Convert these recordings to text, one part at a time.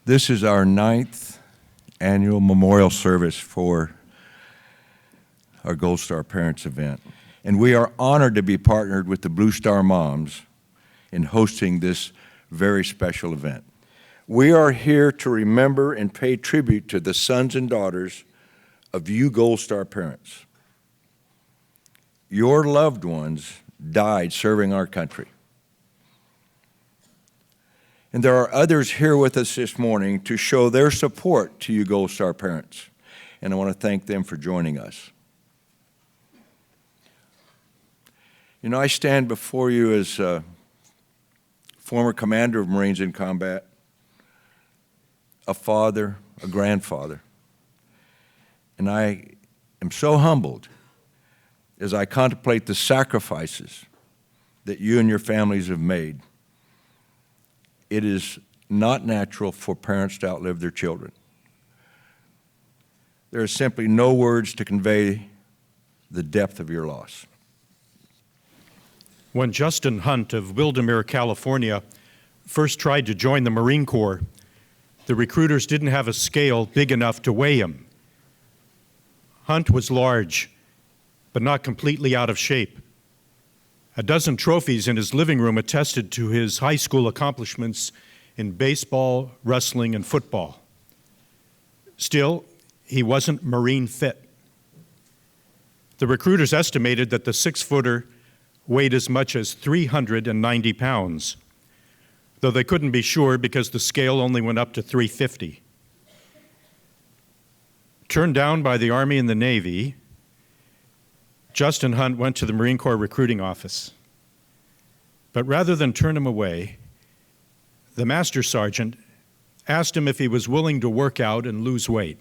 This is our 9th annual memorial service for our Gold Star Parents event. And we are honored to be partnered with the Blue Star Moms in hosting this very special event. We are here to remember and pay tribute to the sons and daughters of you Gold Star parents. Your loved ones died serving our country. And there are others here with us this morning to show their support to you Gold Star parents. And I want to thank them for joining us. You know, I stand before you as a former commander of Marines in combat, a father, a grandfather. And I am so humbled as I contemplate the sacrifices that you and your families have made. It is not natural for parents to outlive their children. There are simply no words to convey the depth of your loss. When Justin Hunt of Wildomere, California, first tried to join the Marine Corps, the recruiters didn't have a scale big enough to weigh him. Hunt was large, but not completely out of shape. A dozen trophies in his living room attested to his high school accomplishments in baseball, wrestling, and football. Still, he wasn't Marine fit. The recruiters estimated that the 6-footer weighed as much as 390 pounds, though they couldn't be sure because the scale only went up to 350. Turned down by the Army and the Navy, Justin Hunt went to the Marine Corps recruiting office. But rather than turn him away, the master sergeant asked him if he was willing to work out and lose weight.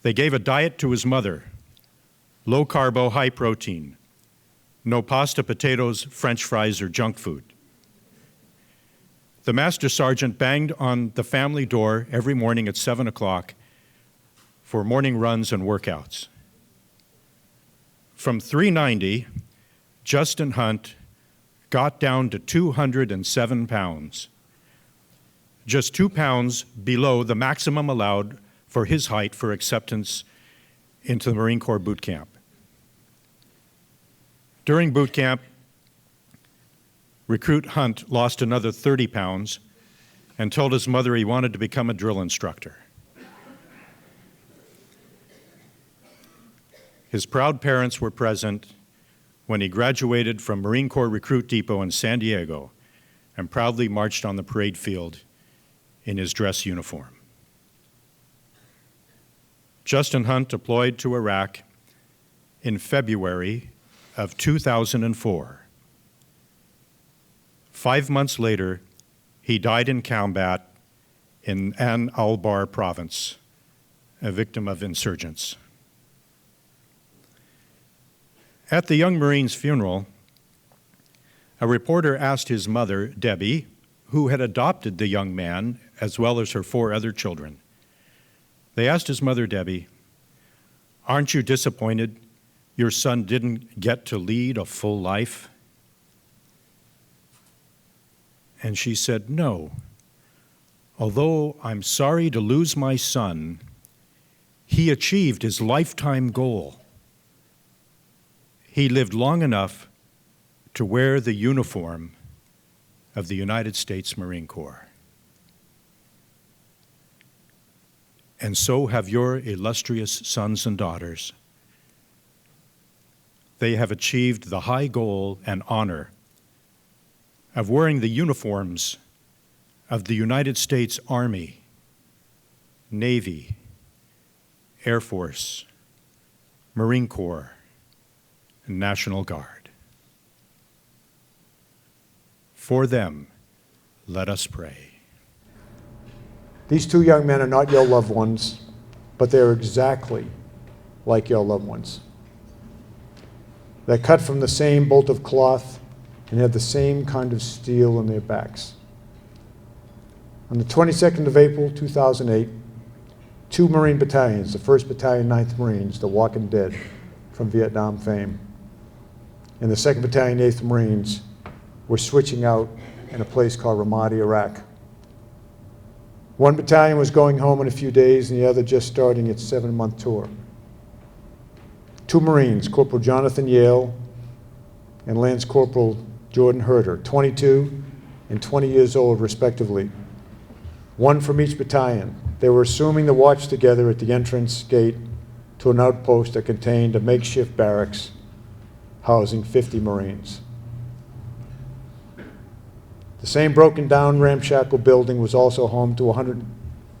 They gave a diet to his mother, low carbo, high protein, no pasta, potatoes, French fries, or junk food. The master sergeant banged on the family door every morning at 7 o'clock for morning runs and workouts. From 390, Justin Hunt got down to 207 pounds, just 2 pounds below the maximum allowed for his height for acceptance into the Marine Corps boot camp. During boot camp, recruit Hunt lost another 30 pounds and told his mother he wanted to become a drill instructor. His proud parents were present when he graduated from Marine Corps Recruit Depot in San Diego and proudly marched on the parade field in his dress uniform. Justin Hunt deployed to Iraq in February of 2004. 5 months later, he died in combat in Ann Albar province, a victim of insurgents. At the young Marine's funeral, a reporter asked his mother, Debbie, who had adopted the young man as well as her 4 other children. They asked his mother, Debbie, "Aren't you disappointed your son didn't get to lead a full life?" And she said, "No. Although I'm sorry to lose my son, he achieved his lifetime goal. He lived long enough to wear the uniform of the United States Marine Corps. And so have your illustrious sons and daughters. They have achieved the high goal and honor of wearing the uniforms of the United States Army, Navy, Air Force, Marine Corps, and National Guard. For them, let us pray." These 2 young men are not your loved ones, but they're exactly like your loved ones. They're cut from the same bolt of cloth and have the same kind of steel in their backs. On the 22nd of April, 2008, 2 Marine battalions, the 1st Battalion, 9th Marines, the walking dead from Vietnam fame, and the 2nd Battalion, 8th Marines, were switching out in a place called Ramadi, Iraq. One battalion was going home in a few days, and the other just starting its 7-month tour. 2 Marines, Corporal Jonathan Yale and Lance Corporal Jordan Herter, 22 and 20 years old respectively. 1 from each battalion. They were assuming the watch together at the entrance gate to an outpost that contained a makeshift barracks housing 50 Marines. The same broken down, ramshackle building was also home to 100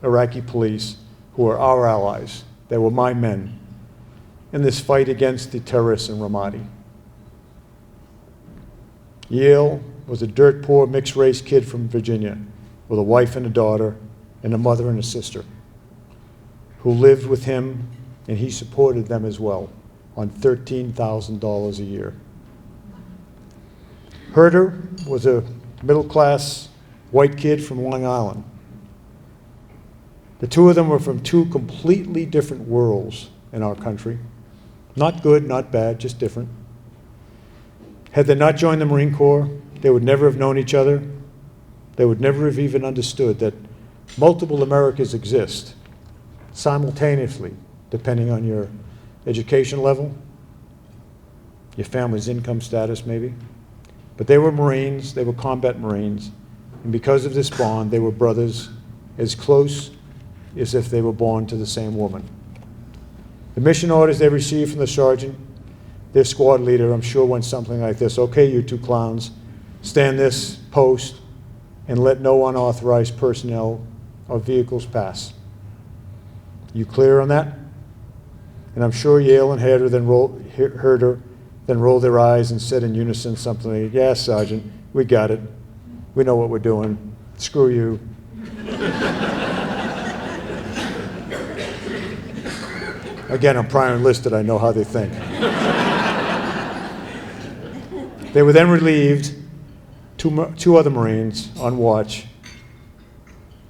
Iraqi police who were our allies. They were my men in this fight against the terrorists in Ramadi. Yale was a dirt poor mixed race kid from Virginia with a wife and a daughter and a mother and a sister who lived with him, and he supported them as well on $13,000 a year. Herter was a middle-class white kid from Long Island. The 2 of them were from 2 completely different worlds in our country. Not good, not bad, just different. Had they not joined the Marine Corps, they would never have known each other. They would never have even understood that multiple Americas exist simultaneously, depending on your education level, your family's income status maybe. But they were Marines, they were combat Marines, and because of this bond, they were brothers as close as if they were born to the same woman. The mission orders they received from the sergeant, their squad leader, I'm sure went something like this: okay, you 2 clowns, stand this post and let no unauthorized personnel or vehicles pass. You clear on that? And I'm sure Yale and Herter then rolled their eyes and said in unison something like, "Yeah, Sergeant, we got it. We know what we're doing. Screw you." Again, I'm prior enlisted. I know how they think. They were then relieved, 2 other Marines on watch,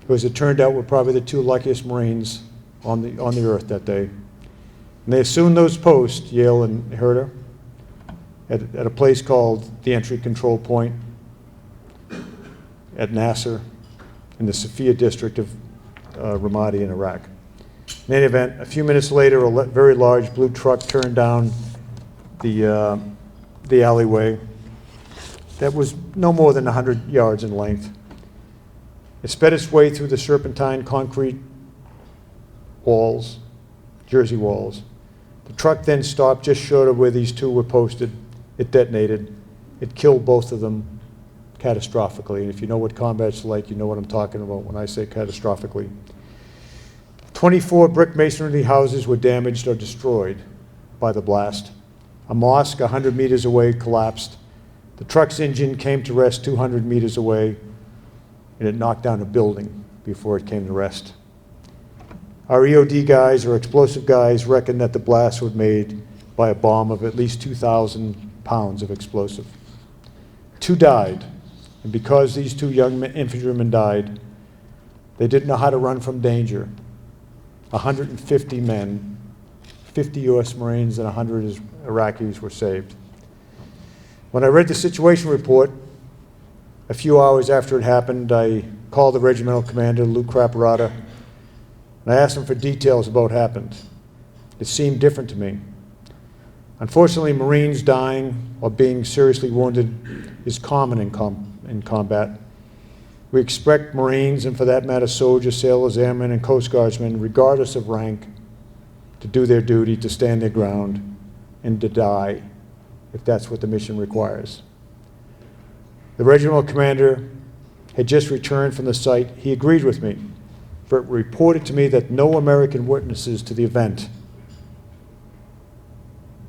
who, as it turned out, were probably the 2 luckiest Marines on the earth that day. And they assumed those posts, Yale and Herter, at a place called the Entry Control Point at Nasser in the Sophia district of Ramadi in Iraq. In any event, a few minutes later, a very large blue truck turned down the alleyway that was no more than 100 yards in length. It sped its way through the serpentine concrete walls, Jersey walls. The truck then stopped just short of where these 2 were posted. It detonated. It killed both of them catastrophically. And if you know what combat's like, you know what I'm talking about when I say catastrophically. 24 brick masonry houses were damaged or destroyed by the blast. A mosque 100 meters away collapsed. The truck's engine came to rest 200 meters away, and it knocked down a building before it came to rest. Our EOD guys, or explosive guys, reckon that the blast was made by a bomb of at least 2,000 pounds of explosive. 2 died, and because these 2 young infantrymen died, they didn't know how to run from danger. 150 men, 50 U.S. Marines and 100 Iraqis were saved. When I read the situation report, a few hours after it happened, I called the regimental commander, Lou Craparata, and I asked him for details about what happened. It seemed different to me. Unfortunately, Marines dying or being seriously wounded is common in combat. We expect Marines, and for that matter, soldiers, sailors, airmen, and Coast Guardsmen, regardless of rank, to do their duty, to stand their ground, and to die if that's what the mission requires. The regimental commander had just returned from the site. He agreed with me, but reported to me that no American witnesses to the event,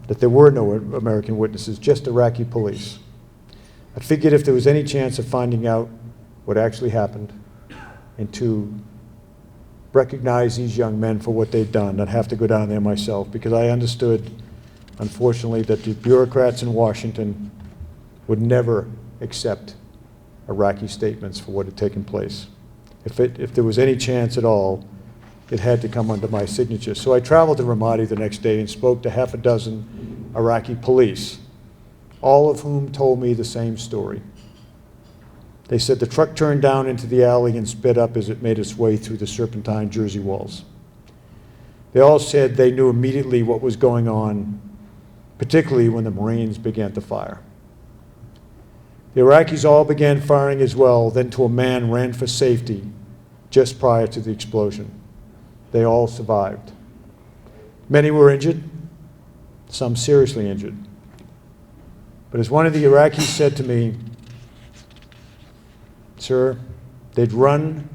that there were no American witnesses, just Iraqi police. I figured if there was any chance of finding out what actually happened and to recognize these young men for what they'd done, I'd have to go down there myself, because I understood, unfortunately, that the bureaucrats in Washington would never accept Iraqi statements for what had taken place. If there was any chance at all, it had to come under my signature. So I traveled to Ramadi the next day and spoke to half a dozen Iraqi police, all of whom told me the same story. They said the truck turned down into the alley and sped up as it made its way through the serpentine Jersey walls. They all said they knew immediately what was going on, particularly when the Marines began to fire. The Iraqis all began firing as well, then to a man ran for safety just prior to the explosion. They all survived. Many were injured, some seriously injured. But as one of the Iraqis said to me, "Sir, they'd run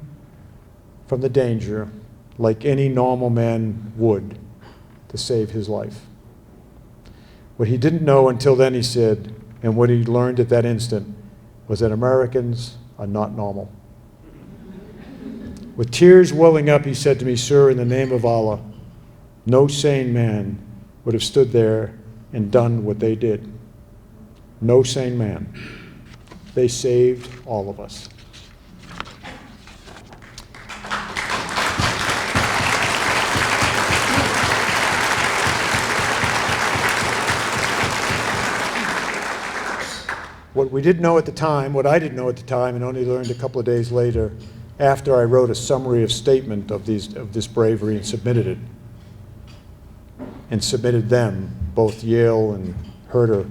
from the danger like any normal man would to save his life." What he didn't know until then, he said, and what he learned at that instant, was that Americans are not normal. With tears welling up, he said to me, "Sir, in the name of Allah, no sane man would have stood there and done what they did. No sane man. They saved all of us." What we didn't know at the time, what I didn't know at the time, and only learned a couple of days later, after I wrote a summary of statement of this bravery and submitted it, and submitted them, both Yale and Herder,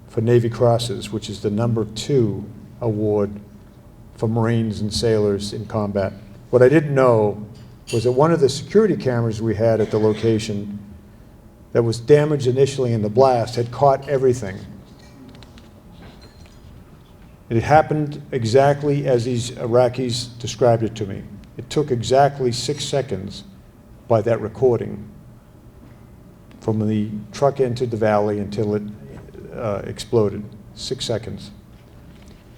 for Navy Crosses, which is the #2 award for Marines and sailors in combat. What I didn't know was that one of the security cameras we had at the location that was damaged initially in the blast had caught everything. It had happened exactly as these Iraqis described it to me. It took exactly 6 seconds by that recording from the truck entered the valley until it exploded. 6 seconds.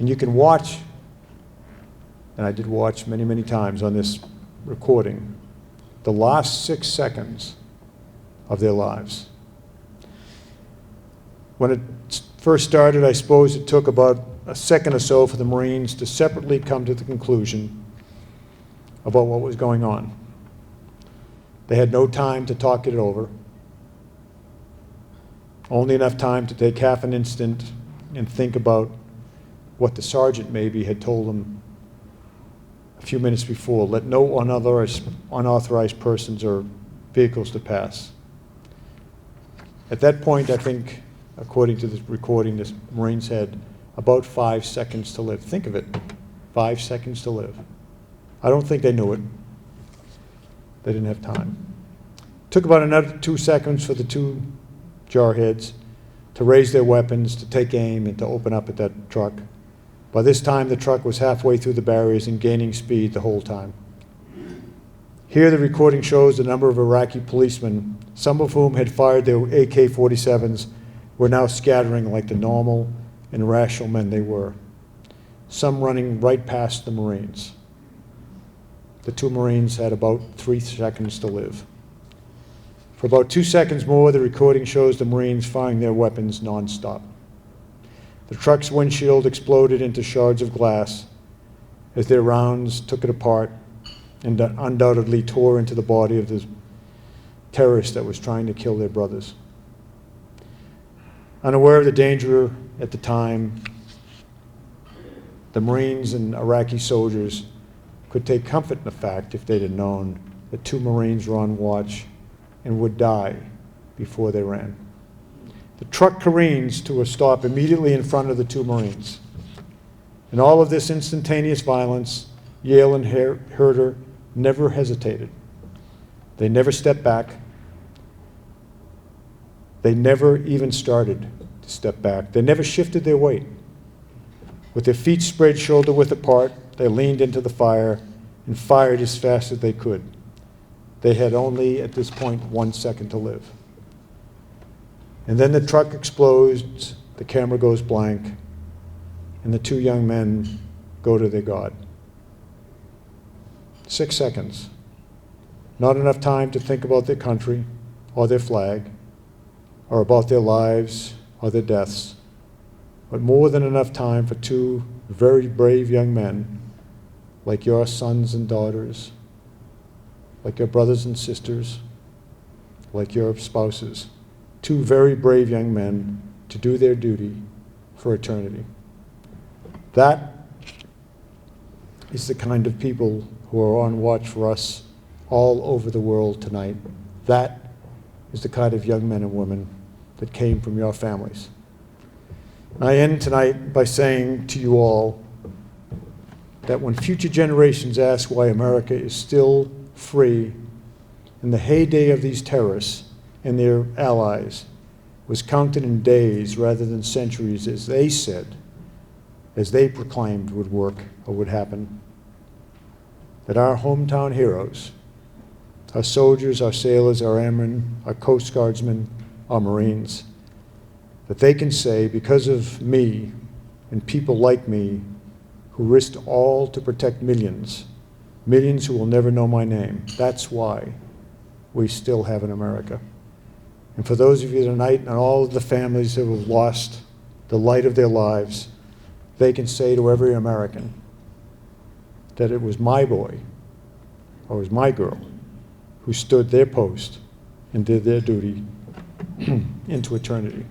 And you can watch, and I did watch many, many times on this recording, the last 6 seconds of their lives. When it first started, I suppose it took about a second or so for the Marines to separately come to the conclusion about what was going on. They had no time to talk it over, only enough time to take half an instant and think about what the sergeant maybe had told them a few minutes before: let no unauthorized persons or vehicles to pass. At that point, I think, according to this recording, the Marines had about 5 seconds to live. Think of it, 5 seconds to live. I don't think they knew it. They didn't have time. It took about another 2 seconds for the two jarheads to raise their weapons, to take aim, and to open up at that truck. By this time, the truck was halfway through the barriers and gaining speed the whole time. Here, the recording shows the number of Iraqi policemen, some of whom had fired their AK-47s, were now scattering like the normal and rational men they were, some running right past the Marines. The two Marines had about 3 seconds to live. For about 2 seconds more, the recording shows the Marines firing their weapons nonstop. The truck's windshield exploded into shards of glass as their rounds took it apart and undoubtedly tore into the body of the terrorist that was trying to kill their brothers. Unaware of the danger at the time, the Marines and Iraqi soldiers could take comfort in the fact, if they'd have known, that 2 Marines were on watch and would die before they ran. The truck careens to a stop immediately in front of the 2 Marines. In all of this instantaneous violence, Yale and Herder never hesitated. They never stepped back. They never even started to step back. They never shifted their weight. With their feet spread shoulder width apart, they leaned into the fire and fired as fast as they could. They had only, at this point, 1 second to live. And then the truck explodes, the camera goes blank, and the 2 young men go to their God. 6 seconds. Not enough time to think about their country or their flag, or about their lives or their deaths, but more than enough time for 2 very brave young men, like your sons and daughters, like your brothers and sisters, like your spouses, 2 very brave young men to do their duty for eternity. That is the kind of people who are on watch for us all over the world tonight. That is the kind of young men and women that came from your families. I end tonight by saying to you all that when future generations ask why America is still free in the heyday of these terrorists and their allies was counted in days rather than centuries, as they said, as they proclaimed would work or would happen, that our hometown heroes, our soldiers, our sailors, our airmen, our Coast Guardsmen, our Marines, that they can say, because of me and people like me who risked all to protect millions, millions who will never know my name, that's why we still have an America. And for those of you tonight and all of the families who have lost the light of their lives, they can say to every American that it was my boy or it was my girl who stood their post and did their duty into eternity.